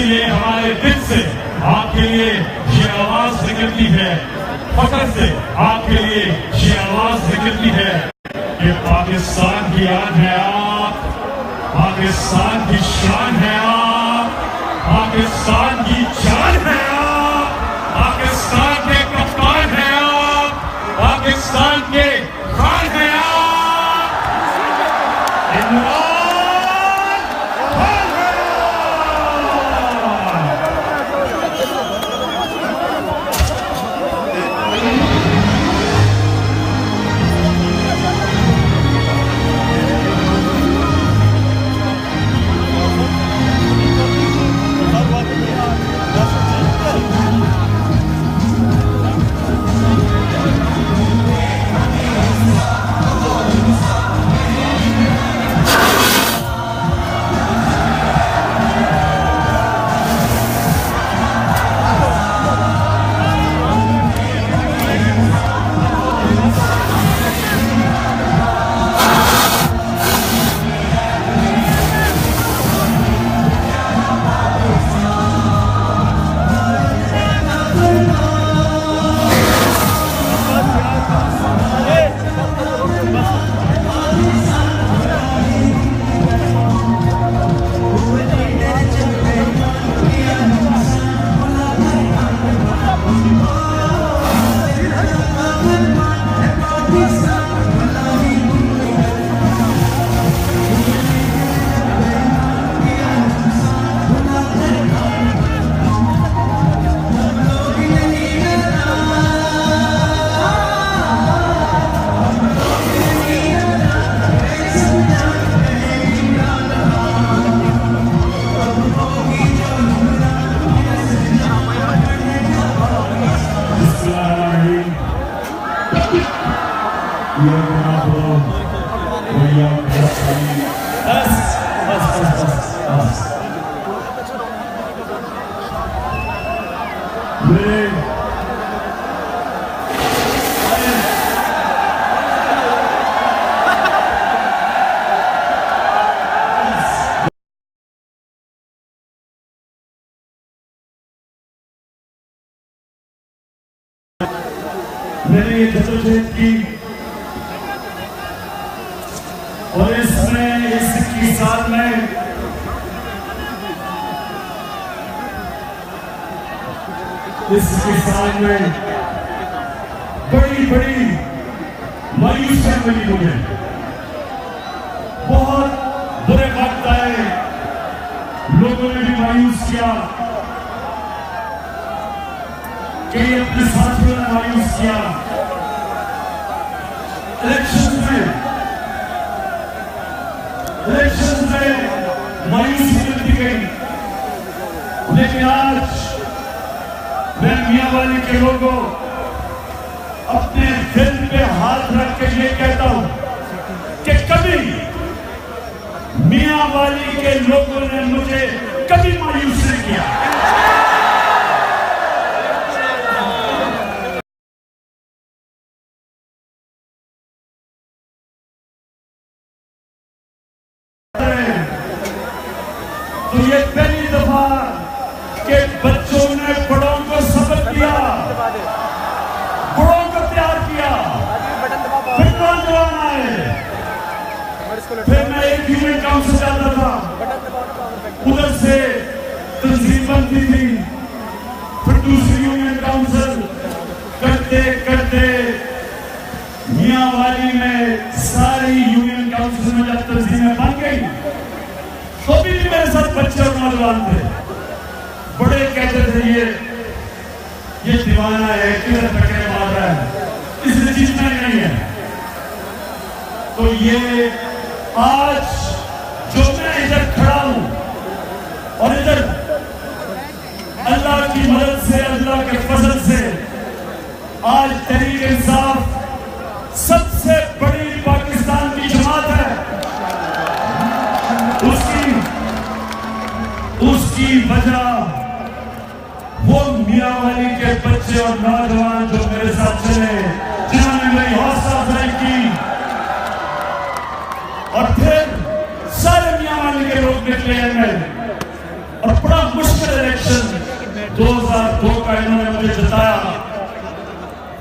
इसीलिए हमारे दिल से आपके लिए ये आवाज निकलती है, फख्र से आपके लिए ये आवाज निकलती है कि पाकिस्तान की आन है आप, पाकिस्तान की शान है आप, पाकिस्तान की जान है आप, पाकिस्तान के कप्तान है आप, पाकिस्तान के खान है आप, इमरान खान है मैंने ये जदोजहद की और इसमें इस 21 साल में बड़ी बड़ी मायूसियां मिली मुझे। बहुत बुरे वक्त आए, लोगों ने भी मायूस किया, कई अपने साथियों ने मायूस किया। इलेक्शन में मायूसी मिलती गई, लेकिन आज मैं मियांवाली के लोगों अपने दिल पे हाथ रख के ये कहता हूं कि कभी मियांवाली के लोगों ने मुझे कभी मायूस नहीं किया। तो ये पहली दफा के बच्चों ने बड़ों को सबक दिया, बड़ों को प्यार किया, फिर नौजवान आए, फिर मैं एक यूनियन काउंसिल जाता था, उधर से तंजीम बनती थी, फिर दूसरी यूनियन काउंसिल करते करते मियांवाली में सारी यूनियन काउंसिल में जब तंजीमें बन गई तो भी मेरे साथ बच्चे और नौजवान थे। बड़े कहते थे ये दीवाना है, किधर टकरे मार रहा है, इसलिए जीतना ही नहीं है। तो ये आज जो मैं इधर खड़ा हूं और इधर अल्लाह की मदद से, अल्लाह के फजल से आज तहरीक इंसाफ सबसे बड़ी पाकिस्तान की जमात है। उसकी वजह वो मियांवाली के बच्चे और नौजवान जो मेरे साथ चले, जिन्होंने मेरी हौसला अफजाई की, और फिर सारे मियांवाली के लोग निकले और बड़ा मुश्किल का इन्होंने मुझे जताया,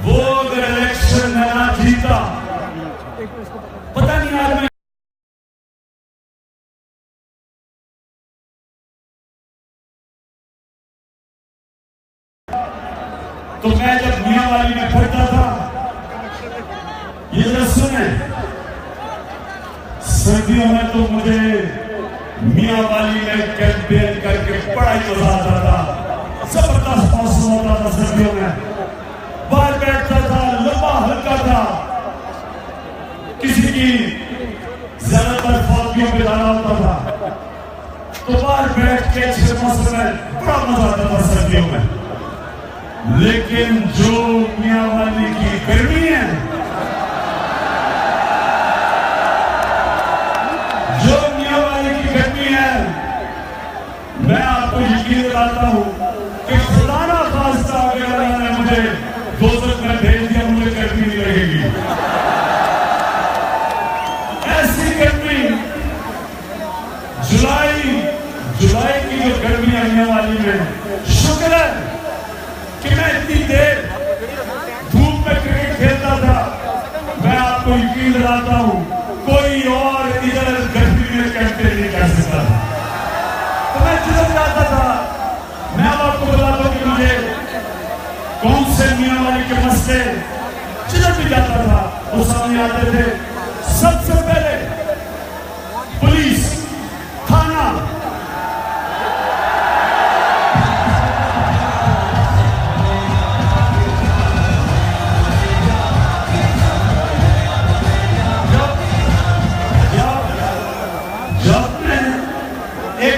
वो अगर इलेक्शन में ना जीता, पता नहीं आज मैं तो मैं जब मियांवाली में फिरता था, ये जरा सुने, सर्दियों में तो मुझे मियांवाली में कैंपेन करके बड़ा ही मजा आता था। जबरदस्त मौसम होता था सर्दियों में, बाहर बैठता था, लंबा हल्का था, किसी की ज्यादातर फातियों पे जाना होता था, तो बाहर बैठ के अच्छे मौसम में बड़ा मजा आता था सर्दियों में। लेकिन जो मियांवाली की गर्मी है, जो मियांवाली की गर्मी है, मैं आपको यकीन दिलाता हूं कि खुदा ना खास्ता अगर अल्लाह ने मुझे दोज़ख में भेज दिया, मुझे गर्मी नहीं लगेगी। ऐसी गर्मी जुलाई की जो गर्मी है मियांवाली में, शुक्र है कि मैं इतनी देर धूप में क्रिकेट खेलता था। मैं आपको यकीन दिलाता हूं कोई और इधर गर्मी में कैंपेन नहीं कर सकता था। तो मैं जिधर जाता था, मैं आपको बताता हूं कि मुझे कौन से मियांवाली के मसले, जिधर भी जाता था वो सामने आते थे। सबसे पहले पुलिस थाना,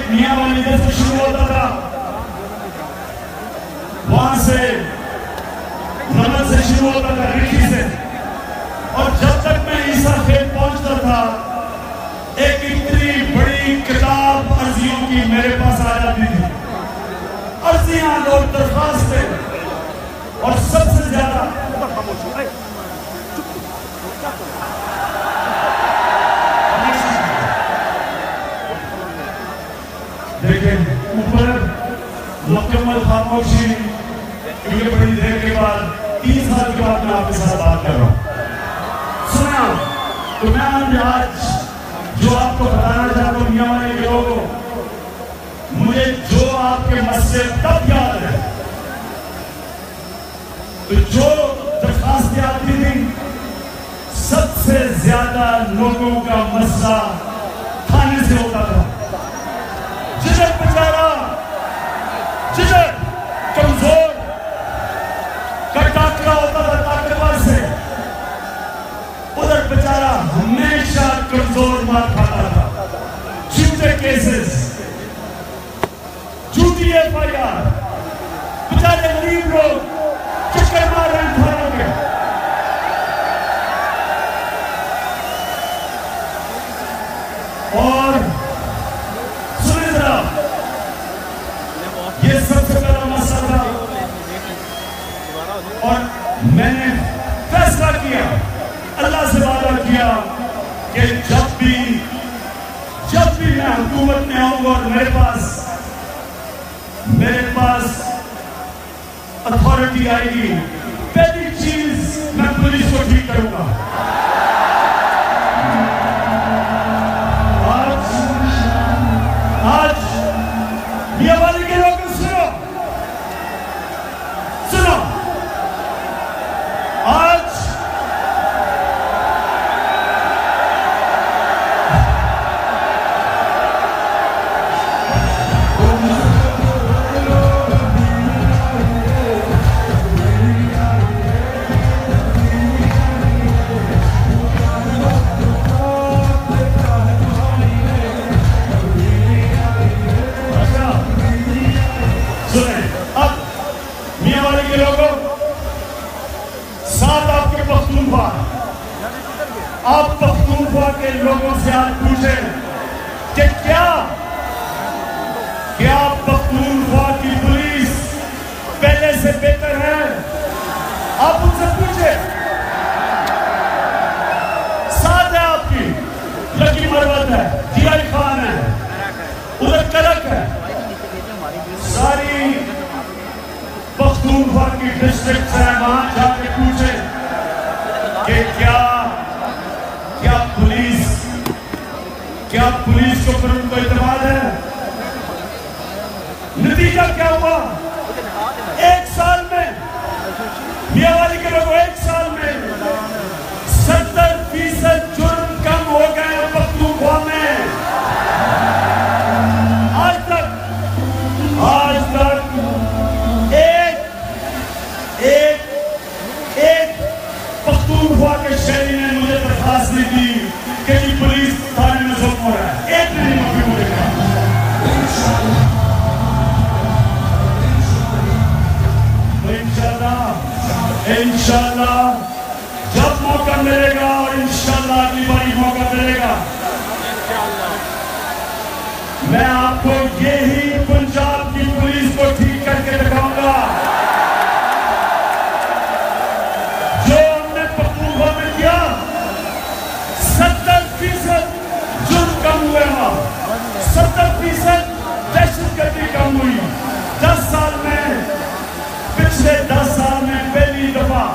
मियांवाली से शुरू होता था, वहां से नमन से शुरू होता था, रिखी से, और जब तक मैं ईसा खेत पहुंचता था, एक इतनी बड़ी किताब अर्जियों की मेरे पास आ जाती थी। अर्जियां और दरखास्तें, और सबसे ज्यादा देखें ऊपर मुकम्मल खामोशी, क्योंकि बड़ी देर के बाद 3 साल के बाद मैं आपके साथ बात कर रहा हूं। सुना तो मैं आज जो आपको बताना चाहता हूं मियांवाली के लोगों, मुझे जो आपके मसले तब याद है, तो जो दरखास्तें आती थी, सबसे ज्यादा लोगों का मसला थाने से होता था। जिधर बेचारा, जिधर कमजोर का टाकरा होता था ताकतवर से, उधर बेचारा हमेशा कमजोर मार खाता था। झूठे केसेस, झूठी एफआईआर, बेचारे गरीब लोग चक्कर मार रहे हैं थानों के। और ये सबसे पहला मसला था, और मैंने फैसला किया, अल्लाह से वादा किया कि जब भी मैं हुकूमत में आऊंगा और मेरे पास अथॉरिटी आएगी, पहली चीज मैं पुलिस को ठीक करूंगा। आज मियांवाली के लोग सुनो, आज आप पख्तूनख्वा के लोगों से आज पूछें कि क्या पख्तूनख्वा की पुलिस पहले से बेहतर है? आप उनसे पूछे। साथ है आपकी लकी मरवत है, जियाई खान है, उधर करक है, सारी पख्तून पख्तूनख्वा की डिस्ट्रिक्ट से वहां जाके पूछे कि क्या पुलिस को पर उनको इत्मीनान है। नतीजा क्या हुआ? एक साल में मियावाली के लोगों, एक साल में 70% जुर्म कम हो गए पख्तूनख्वा में। आज तक एक पख्तूनख्वा के शहरी ने मुझे दरखास्त दी थी कि पुलिस थाने में जुल्म हो रहा है। एक ने नहीं माफी मुझे कहा। इंशाल्लाह जब मौका मिलेगा और इंशाल्लाह अगली बारी मौका मिलेगा, मैं आपको यही पंजाब की पुलिस को ठीक करके दिखाऊंगा। जो हमने पख्तूनख्वा में किया, 70% जुर्म कम हुए, 70% दहशतगर्दी कम हुई। 10 साल में, पिछले 10 साल में पहली दफा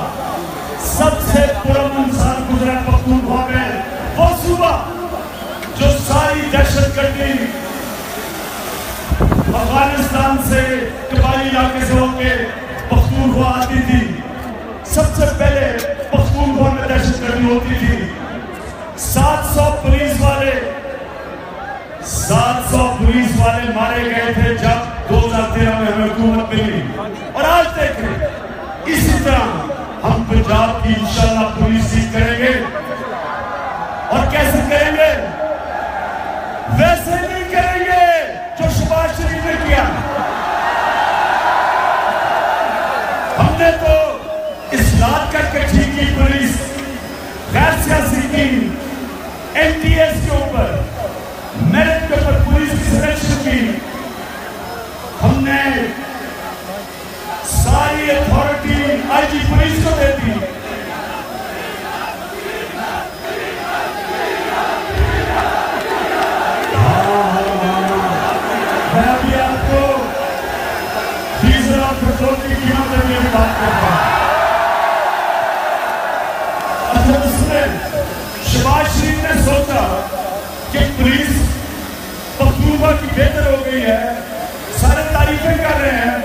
सबसे पुरअमन साल गुजरा पख्तूनख्वा में। वो सूबा जो सारी दहशतगर्दी अफगानिस्तान से, कबायली इलाके से होके पख्तूनख्वा आती थी, सबसे पहले पख्तूनख्वा में दहशतगर्दी होती थी। 700 पुलिस वाले मारे गए थे जब 2013 में हमें हुकूमत मिली। और आज देखें, इसी तरह हम पंजाब की इंशाल्लाह पुलिस ठीक करेंगे। और कैसे करेंगे? वैसे नहीं करेंगे जो शहबाज शरीफ ने किया। हमने तो इस्लाह करके ठीक की पुलिस, गैर सियासी की, एमटीएस के ऊपर, मेरिट के ऊपर पुलिस की सिलेक्शन की। हमने सारी अथॉरिटी आईजी पुलिस को दे दी। मैं अभी आपको डीजल और पेट्रोल की कीमत में बात करता हूं। अच्छा, उसमें शहबाज शरीफ ने सोचा कि पुलिस पख्तूनख्वा की बेहतर हो गई है, सारे तारीफें कर रहे हैं,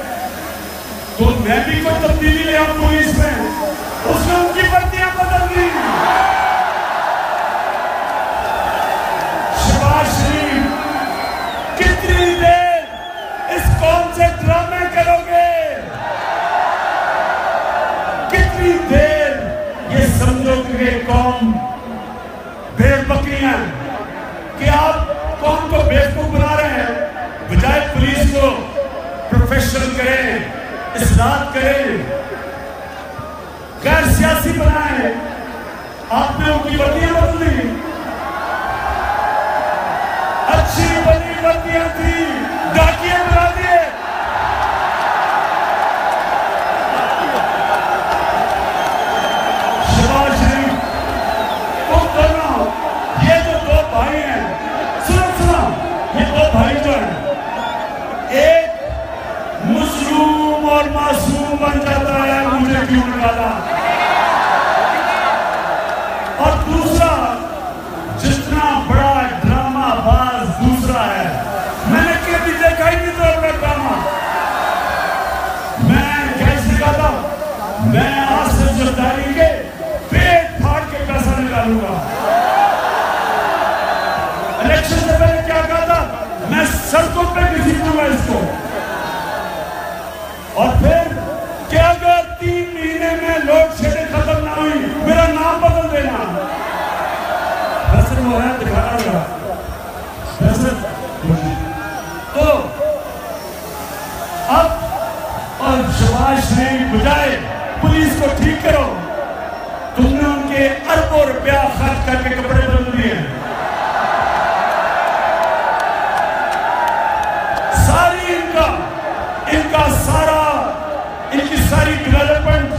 तो मैं भी कोई तब्दीली ले आऊं पुलिस में। उसने उनकी वर्दियां बदल दी। शहबाज शरीफ, कितनी देर इस कौम से ड्रामे करोगे? कितनी देर ये समझोगे कि कौम भेड़ बकरी है, कि आप कौम को बेवकूफ बना रहे हैं? बजाय पुलिस को प्रोफेशनल करें, इस्लाह करें, गैर सियासी बनाए, आपने उनकी वर्दियां बदल दी। अच्छी बनी वर्दियां थी, डाकिया बना दिए। शहबाज शरीफ को दोनों, ये जो दो भाई हैं, सुनो, ये दो भाई जो हैं, एक मुस्लिम और मासूम बन जाता है, मुझे क्यों निकाला, और दूसरा जितना बड़ा ड्रामाबाज दूसरा है। मैंने कभी देखा ही नहीं तो अपना ड्रामा। मैं कैसे कहता, मैं आसिफ जरदारी के पेट फाड़ के पैसा निकालूंगा। इलेक्शन से पहले क्या कहा था? मैं सड़कों पे भी जीतूंगा इसको। और फिर क्या अगर 3 महीने में लोड शेडिंग खत्म ना हुई, मेरा नाम बदल देना। वो है दिखाना होगा। तो अब और शहबाज शरीफ, बजाय पुलिस को ठीक करो, तुमने उनके अरबों रुपया खर्च करके कपड़े बदल दिए। सारी इनकी सारी डेवलपमेंट,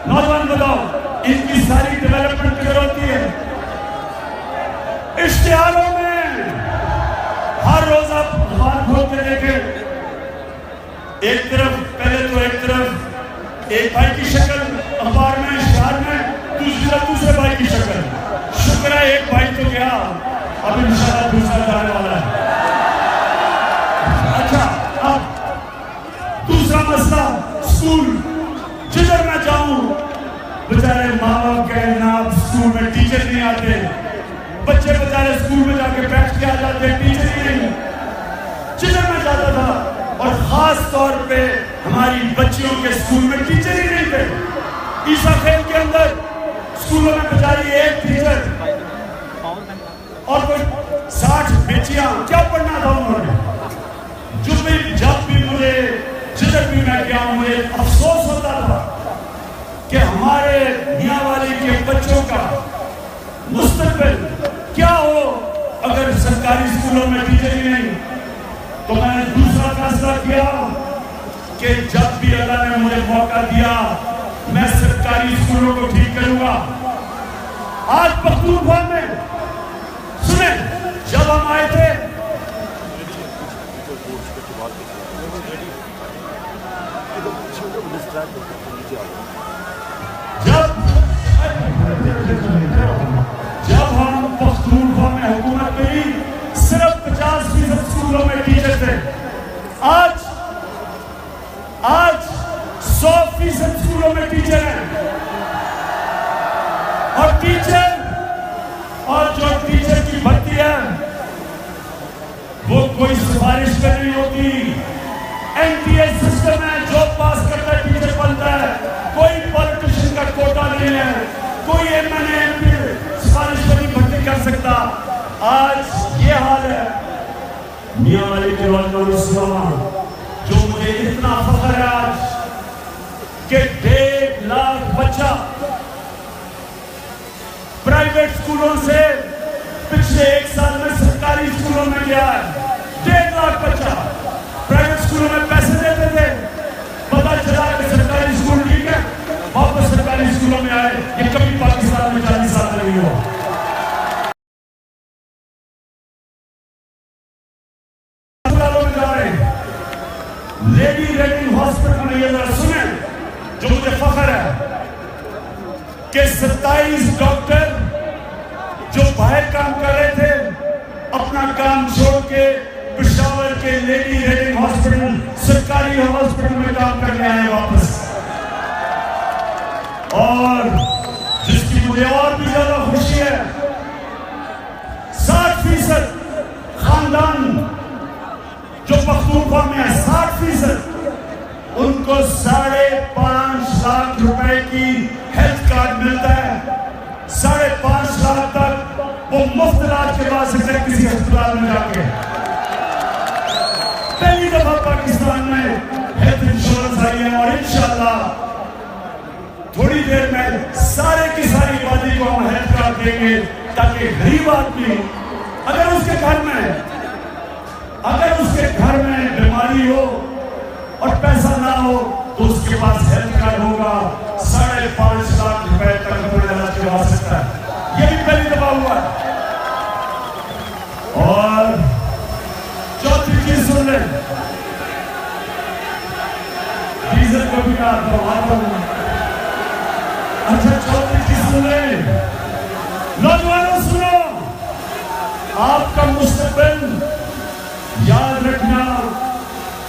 नौजवान बताओ, इनकी सारी डेवलपमेंट किधर होती है? इश्तिहारों में। हर रोज आप अखबार खोल के देखें, एक तरफ पहले तो एक एक भाई की शक्ल अखबार में शहर में, दूसरे भाई की शक्ल। शुक्र है एक भाई तो गया, अब इंशाल्लाह दूसरा जाने वाला है। अच्छा, अब दूसरा मसला स्कूल। जिधर मैं जाऊं बेचारे माँ बाप कहे ना स्कूल में टीचर नहीं आते, बच्चे बेचारे स्कूल में जाके बैठ के आ जाते, टीचर ही नहीं। जिधर मैं जाता था, और खास तौर पे हमारी बच्चियों के स्कूल में टीचर ही नहीं थे। ईसा खेल के अंदर स्कूलों में बेचारी एक टीचर और कोई 60 बच्चियां, क्या पढ़ना था उन्होंने। जब भी मुझे जिधर भी मैं गया मुझे अफसोस होता था कि हमारे मियां वाली के बच्चों का मुस्तकबिल क्या हो अगर सरकारी स्कूलों में टीचर ही नहीं। तो मैंने दूसरा फैसला किया कि जब भी अल्लाह ने मुझे मौका दिया मैं सरकारी स्कूलों को ठीक करूंगा। आज पख्तूनख्वा में सुने, जब हम आए थे जब हम पख्तूनख्वा में हुकूमत करी सिर्फ 50% स्कूलों में टीचर थे। आज 100% स्कूलों में टीचर हैं। और जो टीचर की भर्ती है वो कोई सिफारिश पे नहीं होती। एनटीए सिस्टम है, जॉब पास करता है टीचर बनता है। कोई पॉलिटिशियन का कोटा नहीं है, कोई एमएनए एमपी सिफारिश पर नहीं भर्ती कर सकता। आज ये हाल है। मियां वाली के जो मुझे इतना फख्र है आज कि 1.5 लाख बच्चा प्राइवेट स्कूलों से पिछले 1 साल में सरकारी स्कूलों में गया है। 1.5 लाख बच्चा प्राइवेट स्कूलों में पैसे देते थे, पता चला कि सरकारी स्कूल ठीक है, वापस सरकारी स्कूलों में आए। ये कभी पाकिस्तान में 40 साल नहीं हुआ। लेडी रेडिंग हॉस्पिटल में ये जरा सुने, जो मुझे फख्र है कि 27 डॉक्टर जो बाहर काम कर रहे थे अपना काम छोड़ के पेशावर के लेडी रेडिंग हॉस्पिटल सरकारी हॉस्पिटल में काम करने आए वापस। और जिसकी मुझे और भी ज्यादा खुशी है, 60% खानदान जो पख्तूनख्वा में है, 60% उनको 5.5 लाख रुपए की हेल्थ कार्ड मिलता है। 5.5 लाख तक वो मुफ्त इलाज करवा सकते हैं किसी अस्पताल में जाके। पहली दफा पाकिस्तान में हेल्थ इंश्योरेंस आई है और इंशाल्लाह थोड़ी देर में सारे की सारी आबादी को हम हेल्थ कार्ड देंगे, ताकि गरीब आदमी अगर उसके घर में बीमारी हो और पैसा ना हो तो उसके पास हेल्थ कार्ड होगा। 5.5 लाख रुपए तक अपना इलाज करवा सकता है। ये भी पहली दफा हुआ है। और चौथी चीज सुन ले, डीजल को भी आता हूं। अच्छा, चौथी चीज सुन ले, नौजवानों सुनो, आपका मुस्तकबिल याद रखना।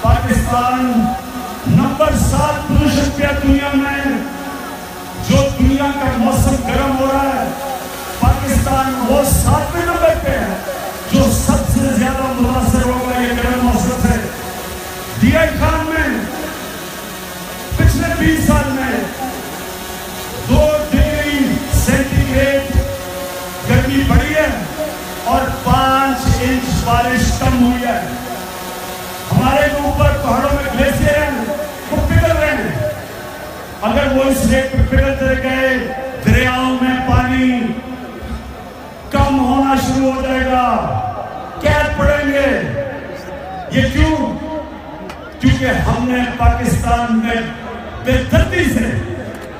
पाकिस्तान नंबर 7 पोजीशन पे दुनिया में। जो दुनिया का मौसम गर्म हो रहा है, पाकिस्तान वो 7वें नंबर पे है जो सबसे ज्यादा मुतासर होगा ये गर्म मौसम से। डीआई खान में पिछले 20 साल में 2 डिग्री सेंटीग्रेड गर्मी बढ़ी है और 5 इंच बारिश कम हुई है। हमारे ऊपर पहाड़ों में ग्लेशियर हैं, वो पिघल रहे हैं। अगर वो इस रेट पर पिघलते गए, दरियाओं में पानी कम होना शुरू हो जाएगा, कैद पड़ेंगे। ये क्यों? क्योंकि हमने पाकिस्तान में बेदर्दी से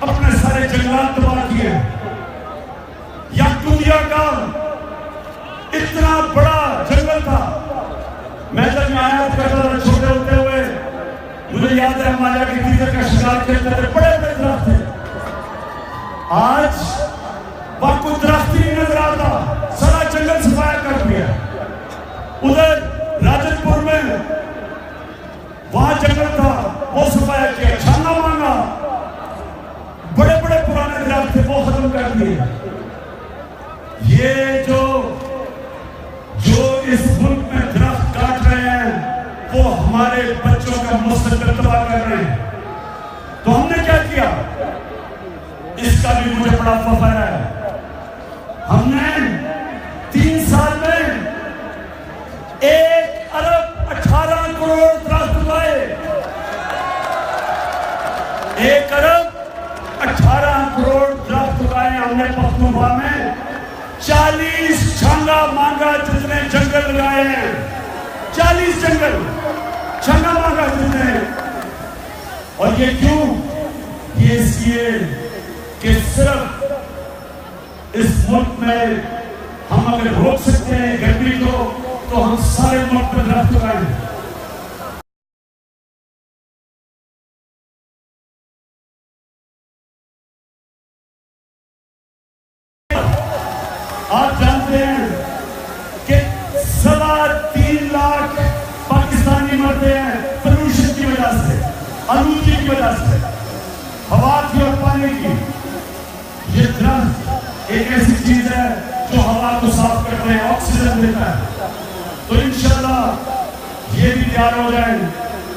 अपने सारे जंगलात तबाह किए। या दुनिया का इतना बड़ा जंगल था। मैं जब आया करता था छोटे होते हुए, मुझे याद है हमारे के तीतर का शिकार करते थे, बड़े बड़े दरख्त थे। आज वहां कोई दरख्त ही नहीं नजर आता, सारा जंगल सफाया कर दिया। उधर राजनपुर में वहां जंगल था, वो सफाया किया, छाना मांगा, बड़े बड़े पुराने दरख्त थे वो खत्म कर दिए। ये जो इस मुल्क में दरख्त काट रहे हैं वो हमारे बच्चों का मुस्तकबिल तबाह कर रहे हैं। तो हमने क्या किया, इसका भी मुझे बड़ा फख्र है। हमने 3 साल में 1 अरब 18 करोड़ दरख्त लगाए। 1 अरब 18 करोड़ दरख्त लगाए हमने पख्तूनख्वा में। 40 छंगा मांगा जितने जंगल लगाए हैं, 40 जंगल छंगा मांगा जितने। और ये क्यों? ये इसलिए कि सिर्फ इस मुल्क में हम अगर रोक सकते हैं गर्मी को, तो हम सारे मुल्क में दरख्त लगाएं। आप जानते हैं कि 3.25 लाख पाकिस्तानी मरते हैं पोल्यूशन की वजह से, आलूगी की वजह से, हवा की और पानी की। ये दरख्त एक ऐसी चीज है जो हवा को साफ करते हैं, ऑक्सीजन देता है। तो इंशाल्लाह ये भी तैयार हो जाए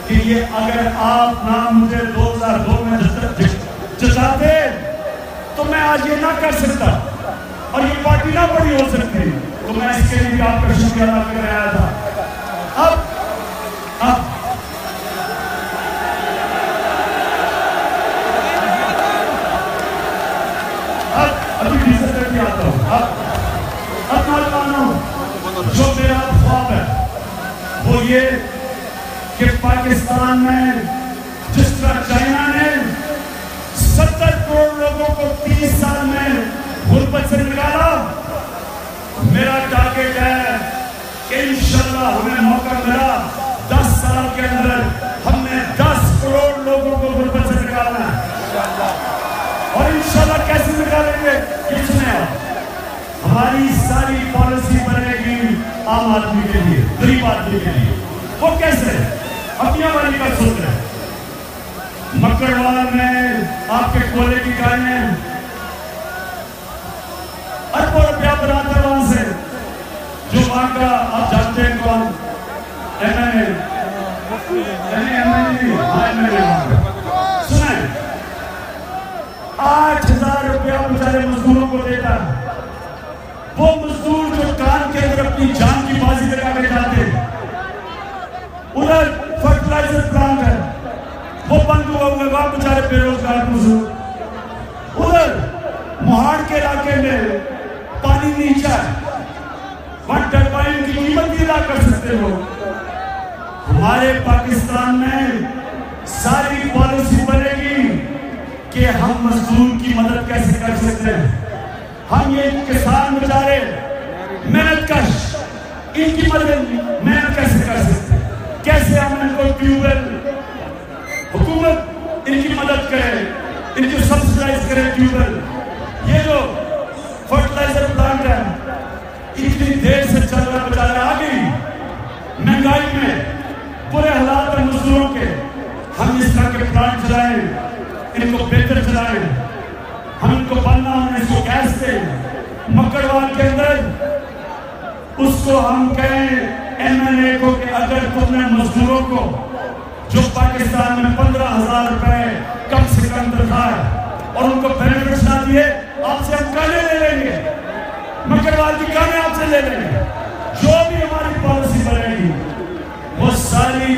कि ये अगर आप ना मुझे 2002 में जिताते तो मैं आज ये ना कर सकता और ये पार्टी ना बड़ी हो सकती। तो मैं इसके लिए भी आपका शुक्रिया अदा करने आया था। अब अभी डीजल करके आता हूँ। अब नौजवानों, जो मेरा ख्वाब है वो ये कि पाकिस्तान में जिस तरह चाइना ने 70 करोड़ लोगों को 30 साल में गुर्बत से निकाला, मेरा टारगेट है कि इंशाल्लाह हमें मौका मिला 10 साल के अंदर हमने 10 करोड़ लोगों को गुर्बत से निकालना है। और इंशाल्लाह कैसे निकालेंगे ये सुने आप। हमारी सारी पॉलिसी बनेगी आम आदमी के लिए, गरीब आदमी के लिए। वो कैसे? अपनी वाली का सोच रहे। मकड़वाल में आपके कोयले की कानें अरबों रुपया बनाता है वहां से, जो वहां का आप जानते हैं कौन? एमएनए सुना है, 8,000 रुपया बेचारे मजदूरों को देता है। वो मजदूर जो कान के अंदर अपनी जान की बाजी लगा के जाते हैं। उधर फर्टिलाइजर प्लांट है वो बंद हुआ हुआ, वहां बेचारे बेरोजगार मजदूर। उधर मोहाड़ के इलाके में पानी नीचा है, वहां टरबाइन की कीमत भी अदा कर सकते हो। हमारे पाकिस्तान में सारी पॉलिसी बनेगी कि हम मजदूर की मदद कैसे कर सकते हैं। हम ये किसान बेचारे मेहनत कश, इनकी मदद मेहनत कैसे कर सकते हैं, कैसे हम इनको ट्यूबवेल, हुकूमत इनकी मदद करे, इनको सब्सिडाइज करे ट्यूबवेल। ये जो फर्टिलाइजर प्लांट है इतनी देर से चल रहा, बेचारे आ गई महंगाई में, बुरे हालात में मजदूरों के। हम इस तरह के प्लांट चलाएं, इनको बेहतर चलाएं, हम इनको बनना, हम इसको गैस दें मकड़वाल के अंदर। उसको हम कहें एमएनए को कि अगर तुमने मजदूरों को जो पाकिस्तान में 15,000 रुपए कम से कम तनख्वाह है और उनको बेनिफिट्स ना दिए, आपसे हम काने ले लेंगे, मकड़वाल की काने आपसे ले लेंगे। जो भी हमारी पॉलिसी बनेगी वो सारी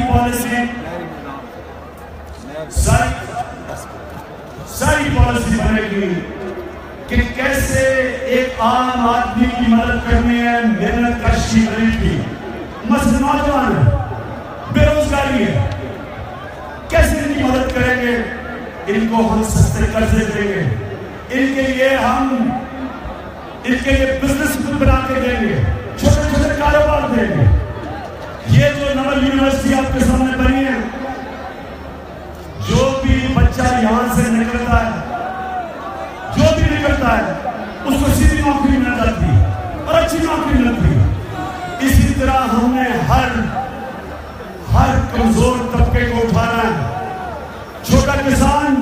पॉलिसी बनेगी कि कैसे एक आम आदमी की मदद करनी है, मेहनत कशी गरीब की। मसलन नौजवान है, बेरोजगारी है, कैसे इनकी मदद करेंगे? इनको हम सस्ते कर्जे देंगे, इनके लिए बिजनेस बना के देंगे, छोटे छोटे कारोबार देंगे। ये जो नवल यूनिवर्सिटी आपके सामने बनी है बच्चा यहाँ से निकलता है, जो भी निकलता है उसको सीधी नौकरी मिल जाती और अच्छी नौकरी मिलती। इसी तरह हमने हर कमजोर तबके को उठाना है। छोटा किसान,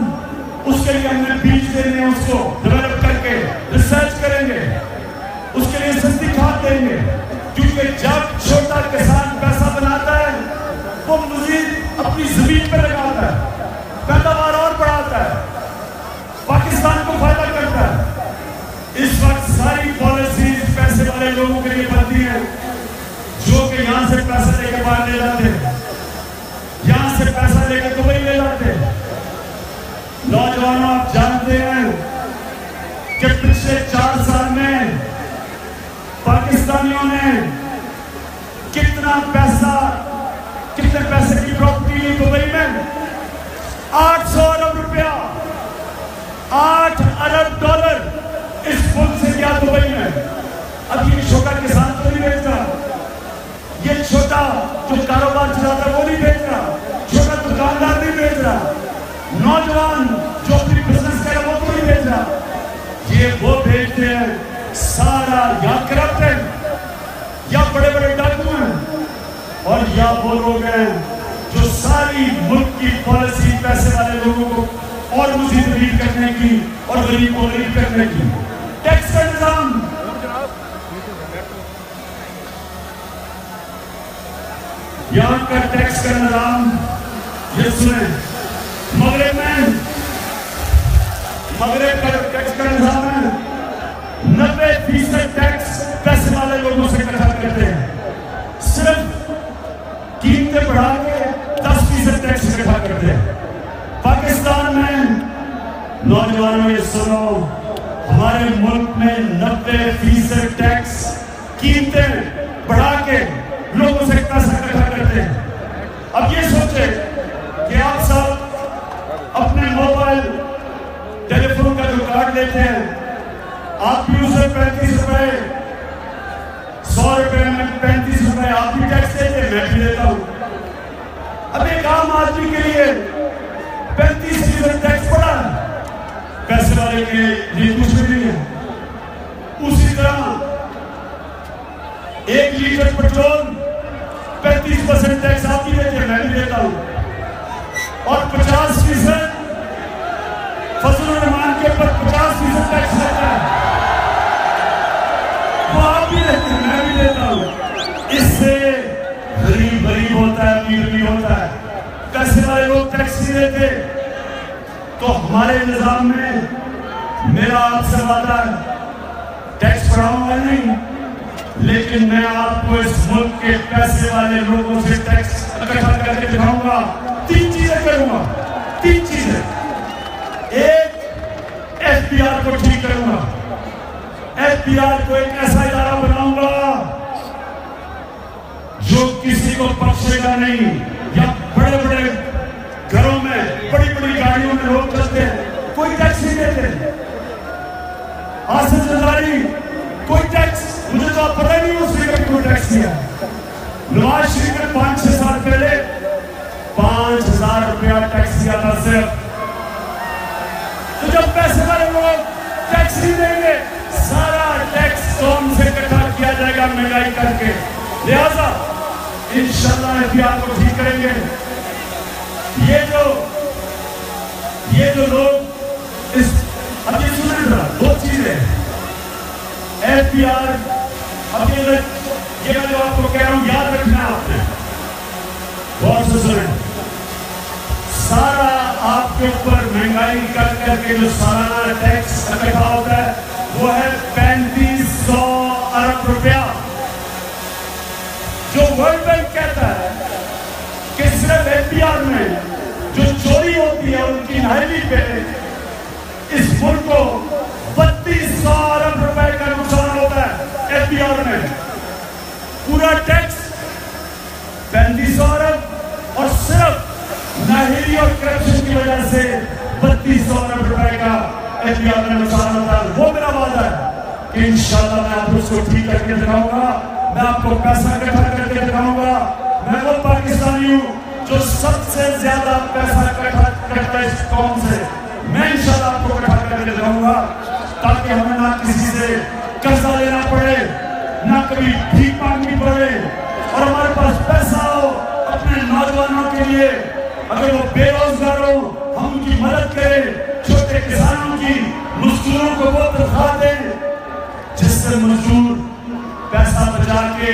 उसके लिए हमने बीज देने हैं, उसको डेवलप करके रिसर्च करेंगे, उसके लिए सस्ती खाद देंगे, क्योंकि जब छोटा किसान पैसा बनाता है वो मजीद अपनी जमीन पर लगाता है, पैदावार और बढ़ाता है, पाकिस्तान को फायदा करता है। इस वक्त सारी पॉलिसीज पैसे वाले लोगों के लिए बनती हैं, जो कि यहां से पैसा लेकर बाहर ले जाते हैं, यहां से पैसा लेकर दुबई ले जाते हैं। नौजवानों, आप जानते हैं कि पिछले 4 साल में पाकिस्तानियों ने कितने पैसे की प्रॉपर्टी ली दुबई में? 800 अरब रुपया, 8 अरब डॉलर इस मुल्क से गया दुबई में। अब ये छोटा किसान तो नहीं बेच रहा, ये छोटा जो कारोबार चलाता है वो नहीं बेच रहा, छोटा दुकानदार नहीं बेच रहा, नौजवान जो अपनी बिजनेस करे वो तो नहीं बेच रहा। ये वो बेचते हैं सारा या करप्ट है, या बड़े बड़े डाकू हैं, और या वो लोग हैं जो सारी मुल्क की पॉलिसी पैसे वाले लोगों को और मजीद गरीब करने की और गरीब को गरीब करने की। टैक्स का निजाम, यहाँ का टैक्स का निजाम ये सुने, मगरब का टैक्स का निजाम है 90% टैक्स पैसे वाले लोगों से इकट्ठा करते हैं, सिर्फ कीमतें बढ़ा के 10% टैक्स इकट्ठा करते हैं। पाकिस्तान में नौजवानों ये सुनो, हमारे मुल्क में 90% टैक्स कीमतें बढ़ा के लोगों से पैसा इकट्ठा करते हैं। अब ये सोचे कि आप सब अपने मोबाइल टेलीफोन का जो कार्ड लेते हैं, आप भी उसे 35 रुपए, 100 रुपए में 35 रुपए आप भी टैक्स देते हैं, मैं भी देता हूं। अब एक आम आदमी के लिए 35% टैक्स पड़ा, पैसे वाले के लिए कुछ भी नहीं है। उसी तरह 1 लीटर पेट्रोल 35% टैक्स आप भी देते हैं, मैं भी देता हूं, और 50% फसलों रहमान के ऊपर 50% टैक्स लगता है, वो आप भी देते हैं, मैं भी देता हूं। इससे गरीब होता है, अमीर भी होता है। पैसे वाले लोग टैक्स नहीं देते, तो हमारे निजाम में मेरा आपसे वादा है, टैक्स बढ़ाऊंगा नहीं, लेकिन मैं आपको इस मुल्क के पैसे वाले लोगों से टैक्स इकट्ठा करके दिखाऊंगा। 3 चीजें करूंगा, 3 चीजें। एक, FBR को ठीक करूंगा, FBR को एक ऐसा इदारा बनाऊंगा जो किसी को बख्शेगा नहीं, या बड़े बड़े घरों में बड़ी बड़ी गाड़ियों में लोग चलते हैं, कोई टैक्स नहीं देते। आसिफ जरदारी कोई टैक्स, मुझे तो पता ही नहीं उसने कभी कोई टैक्स दिया। नवाज शरीफ ने 5-6 साल पहले 5000 रुपया टैक्स दिया था सिर्फ। तो जब पैसे वाले लोग टैक्स नहीं देंगे, सारा टैक्स कौन से इकट्ठा किया जाएगा महंगाई करके। लिहाजा इंशाल्लाह FBR को ठीक करेंगे। ये जो लोग इस अभी सुने जरा 2 चीजें FBR, अभी ये मैं जो आपको कह रहा हूं याद रखना आपने, बहुत से सुने। सारा आपके ऊपर महंगाई कर करके जो सालाना टैक्स इकट्ठा होता है वो है 3500 अरब रुपया। जो वर्ल्ड बैंक कहता है कि सिर्फ FBR में जो चोरी होती है उनकी नहली पे इस मुल्क को 3200 अरब रुपए का नुकसान होता है। FBR में पूरा टैक्स 3500 अरब, और सिर्फ नाहिली और करप्शन की वजह से 3200 अरब रुपए का FBR में नुकसान होता है। वो मेरा वादा है कि इंशाल्लाह मैं आपको उसको ठीक करके दिखाऊंगा, मैं आपको पैसा इकट्ठा करके दिखाऊंगा। मैं वो पाकिस्तानी हूं जो सबसे ज्यादा पैसा इकट्ठा करता है इस कौम से। पड़े, ना कभी भीख मांगनी पड़े, और हमारे पास पैसा हो अपने नौजवानों के लिए, अगर वो बेरोजगार हो हम उनकी मदद करें, छोटे किसानों की, मजदूरों को वो तनख्वाह दें जिससे मजदूर पैसा बचा के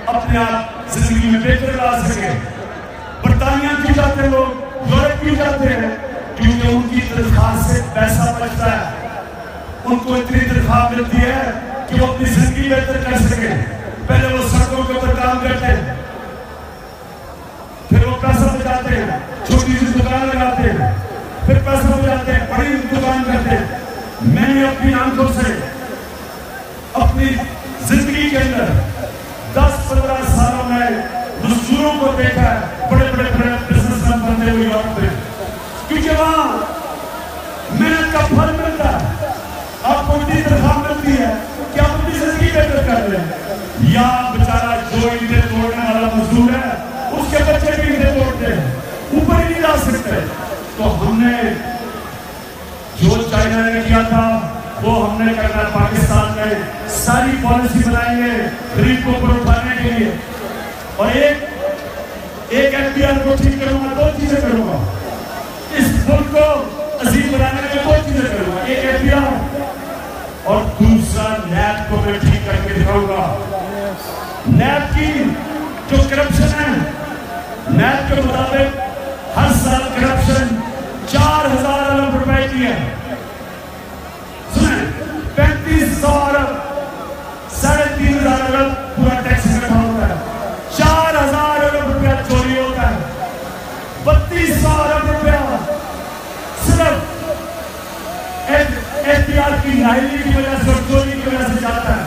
अपने आप जिंदगी में बेहतर ला सके। बरतानिया क्यों जाते हैं लोग, यूरोप क्यों जाते हैं? क्योंकि उनकी तनख्वाह से पैसा बचता है, उनको इतनी तनख्वाह मिलती है कि वो अपनी जिंदगी बेहतर कर सके। पहले वो सड़कों के ऊपर काम करते हैं, फिर वो पैसा बचाते हैं, छोटी सी दुकान लगाते हैं, फिर पैसा बचाते हैं, बड़ी दुकान करते हैं। मैंने अपनी आंखों से अपनी जिंदगी के अंदर 10-15 सालों में मजदूरों को देखा है, बड़े बड़े बिजनेसमैन बनते हुए यूरोप में, क्योंकि वहां मेहनत का फल मिलता है। आपको इतनी तनख्वाह मिलती है कि आप अपनी जिंदगी बेहतर कर रहे हैं। या बेचारा जो ईंटें तोड़ने वाला मजदूर है, उसके बच्चे भी ईंटें तोड़ते हैं, ऊपर ही नहीं जा सकते। तो हमने जो चाइना ने किया था वो हमने करना है पाकिस्तान में। सारी पॉलिसी बनाएंगे गरीब को ऊपर उठाने के लिए, और एक एफडीआर को ठीक करूंगा, 2 चीजें करूंगा। इस मुल्क को अजीम बनाने में 2 चीजें करूंगा, एक एफडीआर और दूसरा नैब को मैं ठीक करके दिखाऊंगा। नैब की जो करप्शन है, नैब के मुताबिक हर साल करप्शन 4000 अरब रुपए की है। सुने, 3500 अरब, 3500 अरब पूरा टैक्स इकट्ठा होता है, 4000 अरब रुपया चोरी होता है, 3200 अरब रुपया सिर्फ एफडीआर की नाहिली की वजह से और चोरी की वजह से जाता है।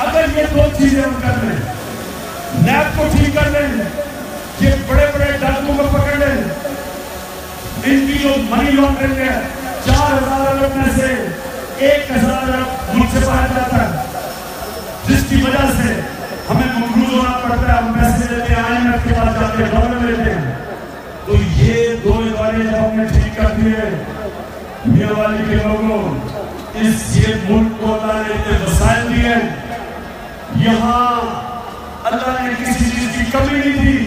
अगर ये 2 चीजें हम कर लें, नैब को ठीक कर लें, ये बड़े बड़े डाकुओं को पकड़ लें, इनकी जो मनी लॉन्ड्रिंग है 4000 अरब में से 1000 अरब मुल्क से बाहर जाता है, जिसकी वजह से हमें मकरूज होना पड़ता है। हम पैसे लेते हैं, IMF के पास जाते हैं, डॉलर लेते हैं। तो ये 2 इदारे जब हमने ठीक कर दिए, मियाँवाली के लोगों, ये मुल्क को अल्लाह ने इतने वसाइल दिए, यहाँ अल्लाह ने किसी चीज की कमी नहीं दी।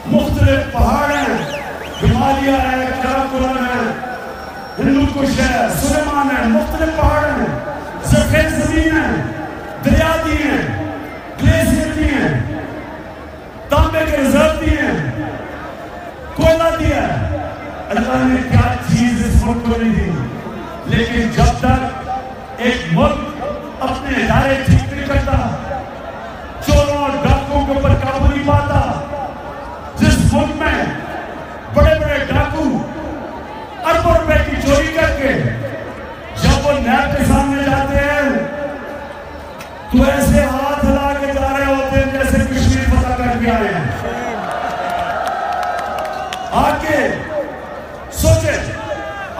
मुख्तलिफ पहाड़ हैं, हिमालय है, काराकोरम है, हिंदू कुश है, सुलेमान है, मुख्तलिफ पहाड़ हैं, सफेद जमीन है, दरिया दी है, ग्लेशियर दी है, तांबे के रिजर्व दिए हैं, कोयला दिया है। अल्लाह ने क्या चीज इस मुल्क को नहीं दी। लेकिन जब तक एक मुल्क अपने इदारे ठीक नहीं करता, चोरों और डाकुओं के ऊपर काबू नहीं पाता, जिस मुल्क में बड़े बड़े डाकू अरबों रुपए की चोरी करके जब वो नैब के सामने जाते हैं तो ऐसे हाथ हिला के जा रहे होते हैं जैसे कश्मीर फतह करके आए हैं। आके सोचे,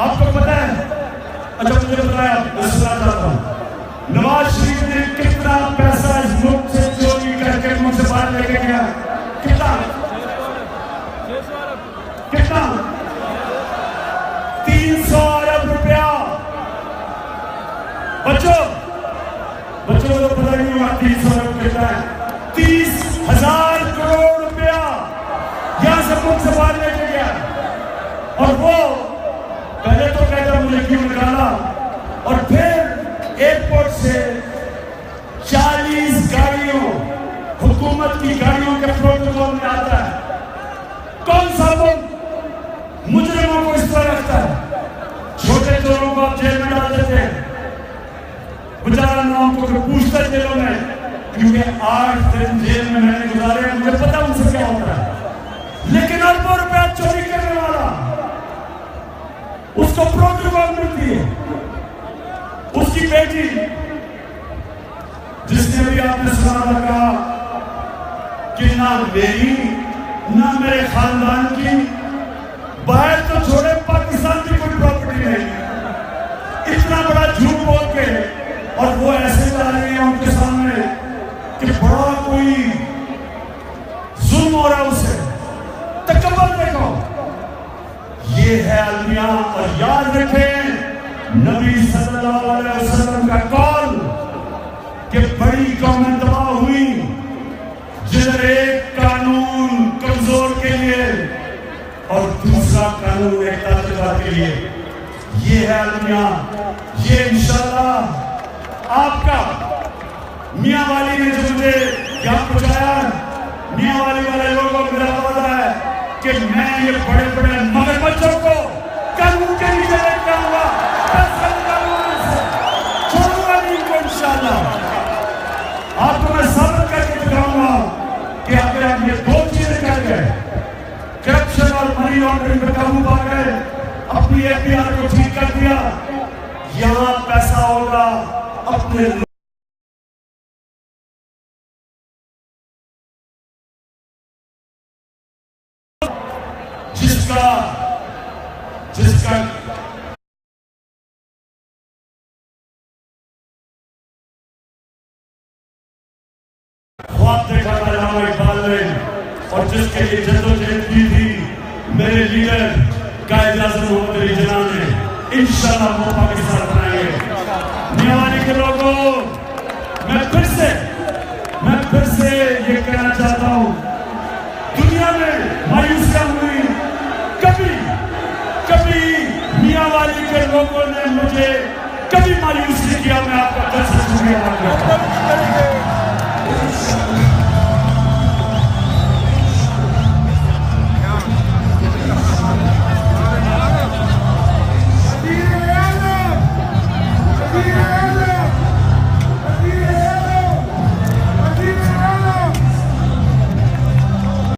आपको पता है, अच्छा मुझे बताया, मैं सुना चाहता हूं, नवाज शरीफ ने कितना पैसा इस मुल्क से चोरी करके मुल्क से बाहर लेके गया? कितना 300 अरब रुपया। बच्चों को तो पता नहीं होगा 300 अरब कितना है। 30,000 करोड़ रुपया यहां से मुल्क से बाहर लेके गया। और वो पहले तो कहता मुझे क्यों निकाला, और फिर एयरपोर्ट से 40 गाड़ियों, हुकूमत की गाड़ियों के प्रोटोकॉल में आता है। कौन सा मुल्क मुजरिमों को इस तरह रखता है? छोटे चोरों को आप जेल में डाल देते हैं, बेचारा नाम को पूछता है जेलों में, क्योंकि 8 दिन जेल में मैंने गुजारे, मुझे पता उनसे क्या होता है। लेकिन अरबों रुपया चोरी करने वाला, उसको प्रोटोकॉल मिलती है। उसकी बेटी, जिसने भी आपने सुना लगा कि ना मेरी ना मेरे खानदान की, बाहर तो छोड़े पाकिस्तान की कोई प्रॉपर्टी नहीं, इतना बड़ा झूठ बोल के, और वो ऐसे जा रहे हैं उनके सामने कि बड़ा कोई जुल्म हो रहा है उसे। तकब्बुर देखो, ये है अलमिया। और याद रखें, नबी सल्लल्लाहु अलैहि वसल्लम का कौल करूं एकता तकवार के लिए। ये है दुनिया, ये इंशाल्लाह आपका मियां वाली ने जो मुझे यहाँ पहुंचाया, मियां वाली वाले लोगों को मेरा वादा है कि मैं ये बड़े बड़े मगरमच्छों को कानून के नीचे लेकर आऊंगा, छोड़ूंगा नहीं इनको इंशाल्लाह। आपको मैं साबित करके दिखाऊंगा कि अगर आप ये दो चीजें कर गए, करप्शन और मनी लॉन्ड्रिंग पर काबू पा गए, अपनी एफआईआर को ठीक कर दिया, यहां पैसा होगा अपने जिसका ख्वाब देखा था अल्लामा इकबाल ने और जिसके लिए जद्दोजहद की थी मेरे लीडर कायद आज़म मोहम्मद अली जिन्ना ने, इंशाल्लाह वो पाकिस्तान बनाएंगे। मियावाली के लोगों, मैं फिर से ये कहना चाहता हूँ, दुनिया में मायूसियां हुई, कभी मियावाली के लोगों ने मुझे कभी मायूस नहीं किया। मैं आपका दिल से शुक्रिया अदा